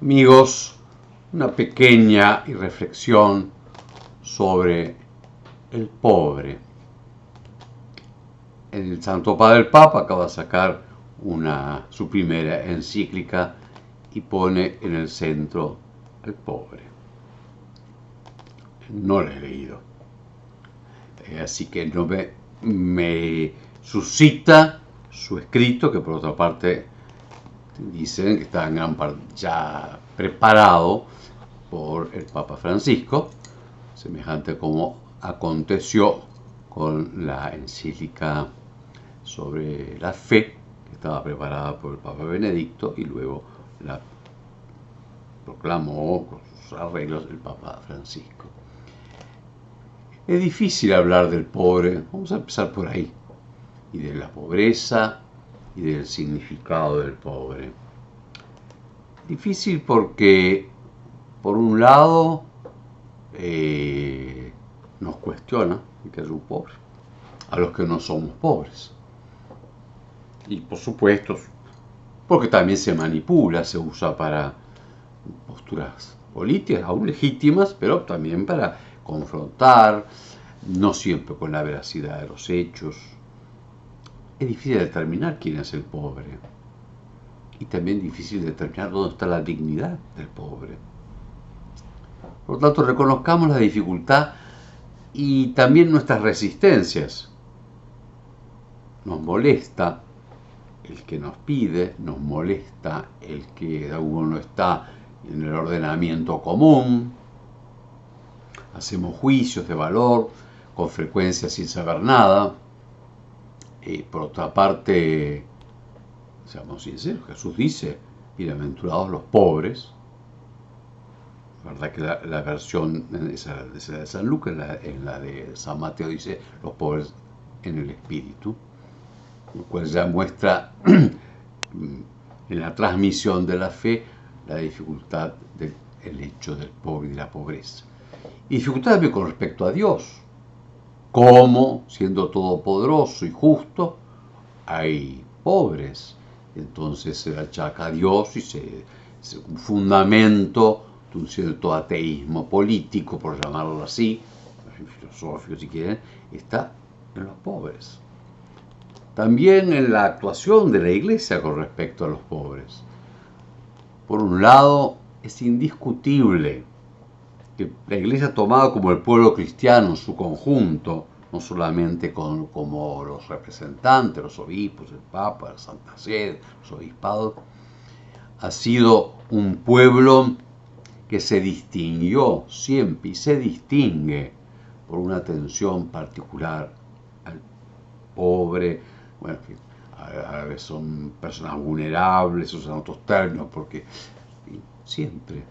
Amigos, una pequeña reflexión sobre el pobre. El Santo Padre el Papa acaba de sacar su primera encíclica y pone en el centro al pobre. No lo he leído, así que no me suscita su escrito, que por otra parte dicen que está en gran parte ya preparado por el Papa Francisco, semejante como aconteció con la encíclica sobre la fe, que estaba preparada por el Papa Benedicto y luego la proclamó con sus arreglos el Papa Francisco. Es difícil hablar del pobre, vamos a empezar por ahí, y de la pobreza y del significado del pobre. Difícil porque, por un lado, nos cuestiona que es un pobre, a los que no somos pobres. Y por supuesto, porque también se manipula, se usa para posturas políticas, aún legítimas, pero también para confrontar, no siempre con la veracidad de los hechos. Es difícil determinar quién es el pobre. Y también difícil determinar dónde está la dignidad del pobre. Por lo tanto, reconozcamos la dificultad y también nuestras resistencias. Nos molesta el que nos pide, nos molesta el que uno no está en el ordenamiento común. Hacemos juicios de valor con frecuencia sin saber nada. Por otra parte, seamos sinceros, Jesús dice, bienaventurados los pobres. La verdad que la versión esa de San Lucas, en la de San Mateo dice los pobres en el espíritu, lo cual ya muestra en la transmisión de la fe la dificultad del hecho del pobre y de la pobreza. Y dificultad también con respecto a Dios. Cómo, siendo todopoderoso y justo, hay pobres. Entonces se achaca a Dios y se un fundamento de un cierto ateísmo político, por llamarlo así, filosófico si quieren, está en los pobres. También en la actuación de la Iglesia con respecto a los pobres. Por un lado, es indiscutible que la Iglesia tomada como el pueblo cristiano en su conjunto, no solamente como los representantes, los obispos, el Papa, la Santa Sede, los obispados, ha sido un pueblo que se distinguió siempre y se distingue por una atención particular al pobre. Bueno, a veces son personas vulnerables, usan otros términos, porque siempre,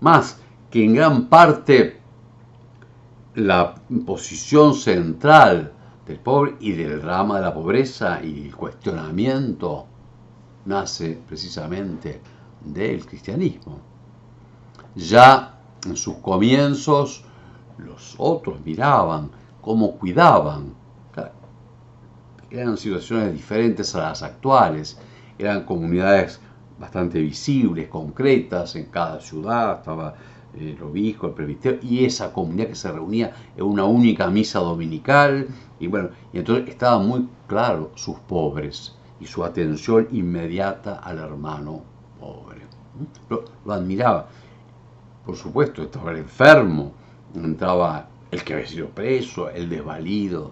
más que en gran parte la posición central del pobre y del drama de la pobreza y el cuestionamiento nace precisamente del cristianismo. Ya en sus comienzos los otros miraban cómo cuidaban. Eran situaciones diferentes a las actuales, eran comunidades bastante visibles, concretas, en cada ciudad estaba el obispo, el presbiterio, y esa comunidad que se reunía en una única misa dominical, y bueno, y entonces estaban muy claros sus pobres y su atención inmediata al hermano pobre. Lo admiraba. Por supuesto, estaba el enfermo, entraba el que había sido preso, el desvalido,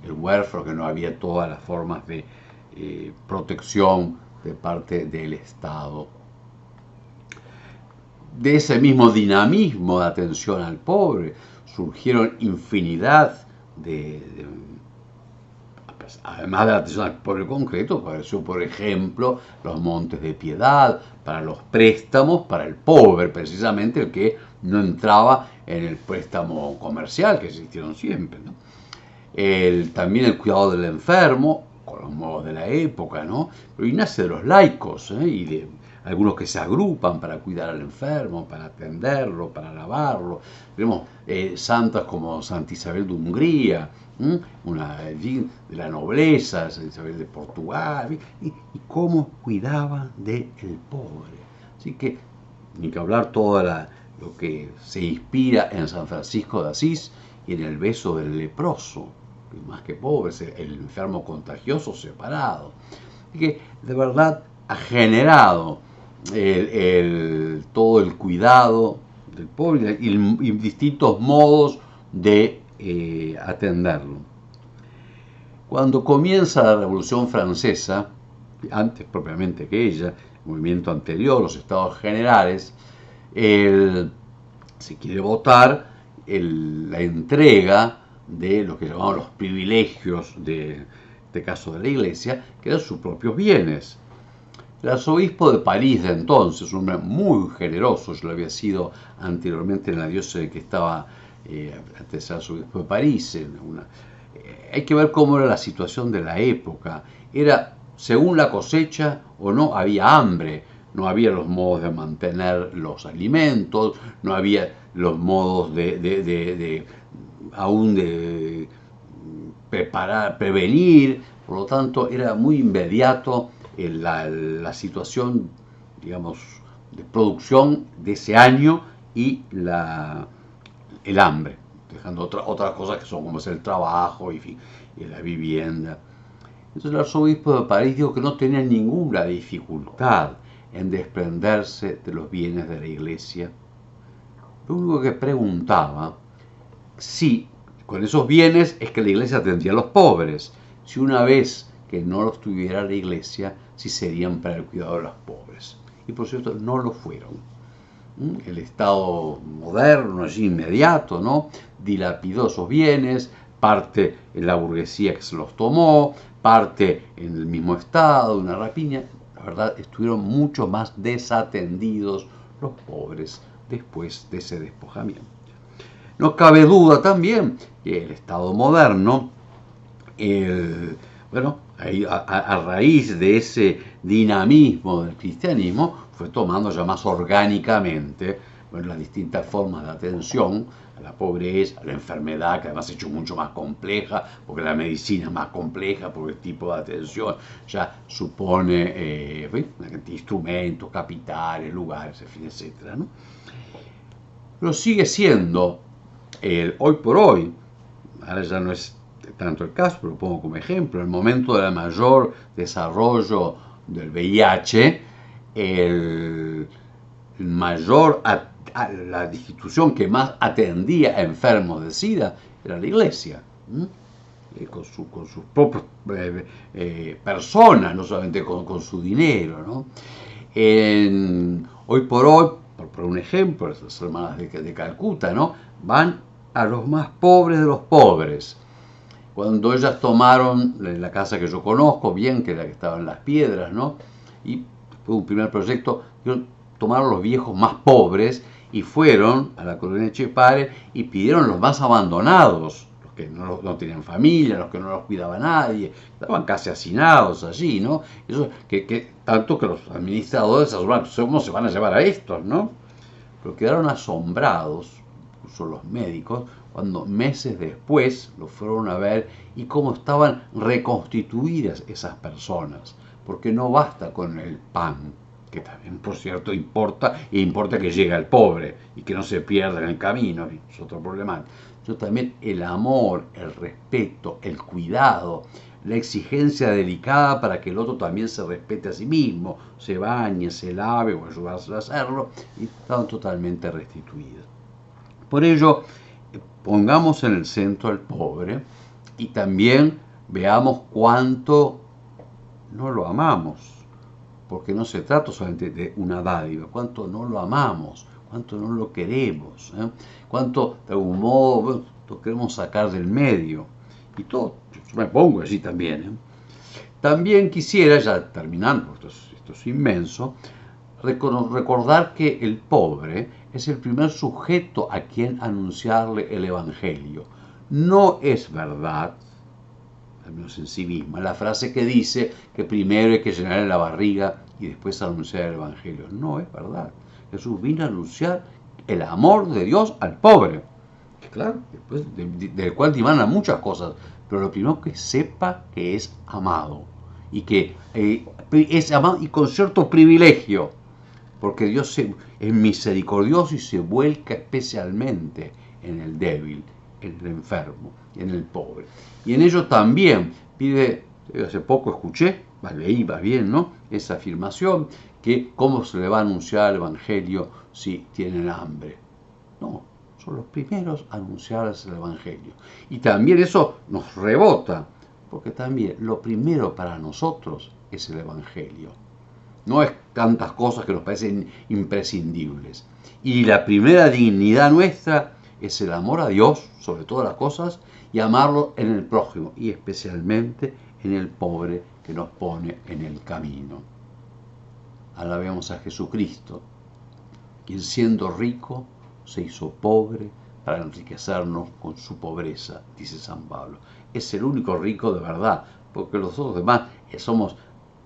el huérfano, que no había todas las formas de protección de parte del Estado. De ese mismo dinamismo de atención al pobre surgieron infinidad además de la atención al pobre concreto, apareció, por ejemplo, los montes de piedad para los préstamos para el pobre, precisamente el que no entraba en el préstamo comercial, que existieron siempre, ¿no? También el cuidado del enfermo, con los modos de la época, ¿no? Pero y nace de los laicos, y de algunos que se agrupan para cuidar al enfermo, para atenderlo, para lavarlo. Tenemos santas como Santa Isabel de Hungría, una de la nobleza, Santa Isabel de Portugal, y cómo cuidaba del pobre. Así que ni que hablar lo que se inspira en San Francisco de Asís y en el beso del leproso, que más que pobre, es el enfermo contagioso separado. Y que de verdad ha generado todo el cuidado del pobre y distintos modos de atenderlo. Cuando comienza la Revolución Francesa, antes propiamente que ella, el movimiento anterior, los estados generales, se quiere votar la entrega de lo que llamaban los privilegios de este caso de la Iglesia, que eran sus propios bienes. El arzobispo de París de entonces, un hombre muy generoso, yo lo había sido anteriormente en la diócesis que estaba antes de ser arzobispo de París. Hay que ver cómo era la situación de la época. Era según la cosecha o no, había hambre, no había los modos de mantener los alimentos, no había los modos aún de preparar, prevenir, por lo tanto era muy inmediato la situación, digamos, de producción de ese año y el hambre, dejando otras cosas que son como es el trabajo y la vivienda. Entonces el arzobispo de París dijo que no tenía ninguna dificultad en desprenderse de los bienes de la Iglesia. Lo único que preguntaba si con esos bienes es que la Iglesia atendía a los pobres, si una vez que no los tuviera la Iglesia, si serían para el cuidado de los pobres. Y por cierto, no lo fueron. El Estado moderno, allí inmediato, ¿no?, dilapidó esos bienes, parte en la burguesía que se los tomó, parte en el mismo Estado, una rapiña. La verdad, estuvieron mucho más desatendidos los pobres después de ese despojamiento. No cabe duda también que el Estado moderno, a raíz de ese dinamismo del cristianismo, fue tomando ya más orgánicamente las distintas formas de atención a la pobreza, a la enfermedad, que además se ha hecho mucho más compleja, porque la medicina es más compleja, porque el tipo de atención ya supone instrumentos, capitales, lugares, etcétera, ¿no? Pero sigue siendo, hoy por hoy, ahora ya no es tanto el caso, pero lo pongo como ejemplo, el momento del mayor desarrollo del VIH, la institución que más atendía a enfermos de SIDA era la Iglesia, con sus propias personas, no solamente con su dinero, ¿no? Hoy por hoy, por un ejemplo, las hermanas de Calcuta, ¿no?, van a los más pobres de los pobres. Cuando ellas tomaron la casa que yo conozco bien, que era la que estaba en Las Piedras, ¿no?, y fue un primer proyecto, tomaron los viejos más pobres y fueron a la colonia Chepare y pidieron los más abandonados, los que no tenían familia, los que no los cuidaba nadie, estaban casi hacinados allí, ¿no? Eso tanto que los administradores asombraron, ¿cómo se van a llevar a estos, no? Pero quedaron asombrados, incluso los médicos, cuando meses después los fueron a ver y cómo estaban reconstituidas esas personas, porque no basta con el pan, que también, por cierto, importa, e importa que llegue al pobre y que no se pierda en el camino, es otro problema. Yo también el amor, el respeto, el cuidado, la exigencia delicada para que el otro también se respete a sí mismo, se bañe, se lave o ayudarse a hacerlo, y estaban totalmente restituidos. Por ello, pongamos en el centro al pobre y también veamos cuánto no lo amamos, porque no se trata solamente de una dádiva, cuánto no lo amamos, cuánto no lo queremos, cuánto de algún modo lo queremos sacar del medio. Y todo, yo me pongo así también. También quisiera, ya terminando, esto es inmenso, recordar que el pobre es el primer sujeto a quien anunciarle el Evangelio. No es verdad, al menos en sí misma, la frase que dice que primero hay que llenarle la barriga y después anunciar el Evangelio. No es verdad. Jesús vino a anunciar el amor de Dios al pobre. Claro, después del cual dimanan muchas cosas, pero lo primero que sepa que es amado y que es amado y con cierto privilegio. porque Dios es misericordioso y se vuelca especialmente en el débil, en el enfermo, en el pobre. Y en ello también pide, hace poco escuché, leí más bien, ¿no? Esa afirmación, que cómo se le va a anunciar el Evangelio si tienen hambre. No, son los primeros a anunciarles el Evangelio. Y también eso nos rebota, porque también lo primero para nosotros es el Evangelio. No es tantas cosas que nos parecen imprescindibles. Y la primera dignidad nuestra es el amor a Dios sobre todas las cosas y amarlo en el prójimo y especialmente en el pobre que nos pone en el camino. Alabemos a Jesucristo, quien siendo rico se hizo pobre para enriquecernos con su pobreza, dice San Pablo. Es el único rico de verdad, porque los otros demás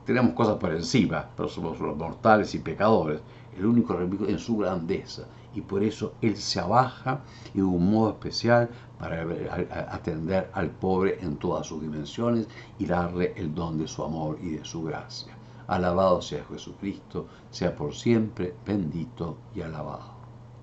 tenemos cosas por encima, pero somos los mortales y pecadores. El único rico en su grandeza, y por eso Él se abaja y de un modo especial para atender al pobre en todas sus dimensiones y darle el don de su amor y de su gracia. Alabado sea Jesucristo, sea por siempre bendito y alabado.